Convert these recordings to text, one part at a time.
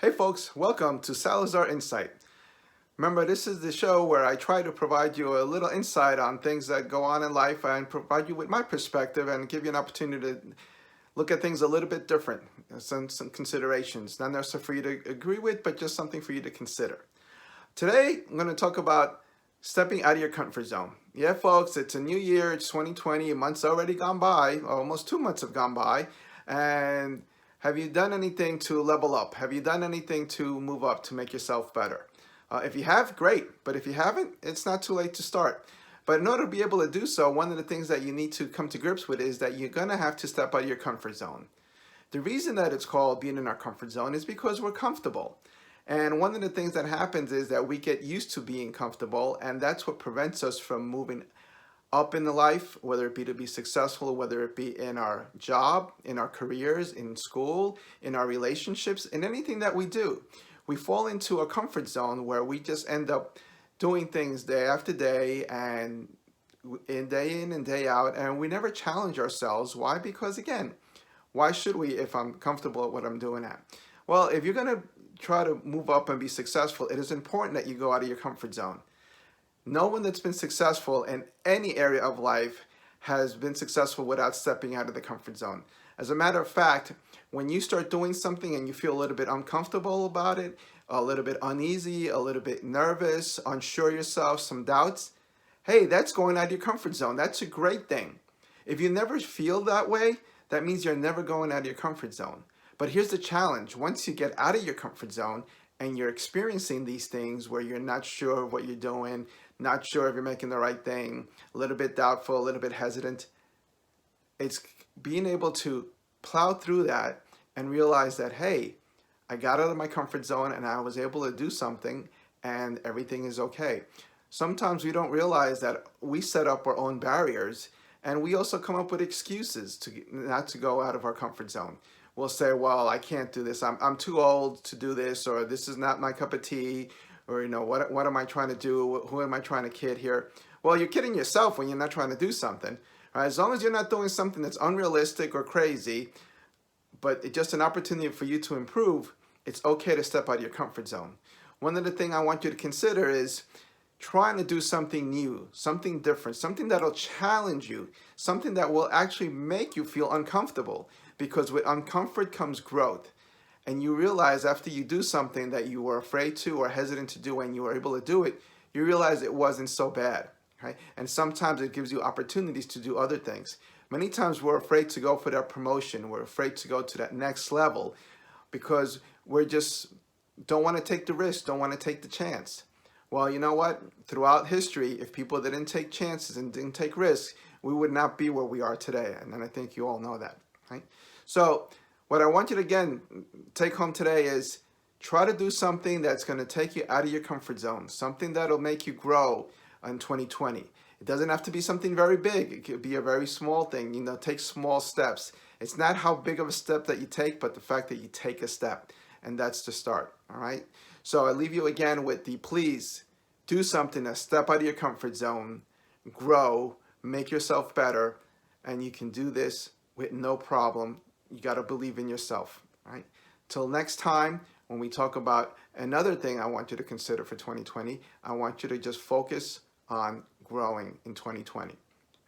Hey folks, welcome to Salazar Insight. Remember, this is the show where I try to provide you a little insight on things that go on in life and provide you with my perspective and give you an opportunity to look at things a little bit different. Some considerations, not necessarily for you to agree with, but just something for you to consider. Today, I'm going to talk about stepping out of your comfort zone. Yeah, folks, it's a new year, it's 2020, a month's already gone by, almost 2 months have gone by, and have you done anything to level up? Have you done anything to move up, to make yourself better? If you have, great. But if you haven't, it's not too late to start. But in order to be able to do so, one of the things that you need to come to grips with is that you're going to have to step out of your comfort zone. The reason that it's called being in our comfort zone is because we're comfortable. And one of the things that happens is that we get used to being comfortable, and that's what prevents us from moving up in the life, whether it be to be successful, whether it be in our job, in our careers, in school, in our relationships, in anything that we do. We fall into a comfort zone where we just end up doing things day after day and day in and day out, and we never challenge ourselves. Why? Because again, why should we if I'm comfortable at what I'm doing at? Well, if you're going to try to move up and be successful, it is important that you go out of your comfort zone. No one that's been successful in any area of life has been successful without stepping out of the comfort zone. As a matter of fact, when you start doing something and you feel a little bit uncomfortable about it, a little bit uneasy, a little bit nervous, unsure of yourself, some doubts, hey, that's going out of your comfort zone. That's a great thing. If you never feel that way, that means you're never going out of your comfort zone. But here's the challenge. Once you get out of your comfort zone and you're experiencing these things where you're not sure of what you're doing, not sure if you're making the right thing, a little bit doubtful, a little bit hesitant, it's being able to plow through that and realize that, hey, I got out of my comfort zone and I was able to do something and everything is okay. Sometimes we don't realize that we set up our own barriers, and we also come up with excuses to not to go out of our comfort zone. We'll say, well, I can't do this. I'm too old to do this, or this is not my cup of tea, or what am I trying to do? Who am I trying to kid here? Well, you're kidding yourself when you're not trying to do something. Right? As long as you're not doing something that's unrealistic or crazy, but it's just an opportunity for you to improve, it's okay to step out of your comfort zone. One of the things I want you to consider is trying to do something new, something different, something that'll challenge you, something that will actually make you feel uncomfortable, because with uncomfort comes growth. And you realize after you do something that you were afraid to or hesitant to do and you were able to do it, you realize it wasn't so bad. Right? And sometimes it gives you opportunities to do other things. Many times we're afraid to go for that promotion. We're afraid to go to that next level because we're just don't want to take the risk, don't want to take the chance. Well, you know what? Throughout history, if people didn't take chances and didn't take risks, we would not be where we are today. And I think you all know that. Right? So what I want you to, again, take home today is try to do something that's going to take you out of your comfort zone, something that'll make you grow in 2020. It doesn't have to be something very big. It could be a very small thing. Take small steps. It's not how big of a step that you take, but the fact that you take a step. And that's the start, all right? So I leave you again with the please do something to step out of your comfort zone, grow, make yourself better, and you can do this with no problem. You got to believe in yourself, right? Till next time, when we talk about another thing I want you to consider for 2020, I want you to just focus on growing in 2020.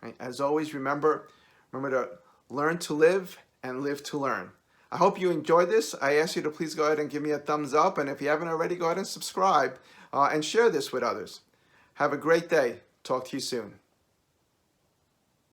Right? As always, remember to learn to live and live to learn. I hope you enjoyed this. I ask you to please go ahead and give me a thumbs up, and if you haven't already, go ahead and subscribe and share this with others. Have a great day. Talk to you soon.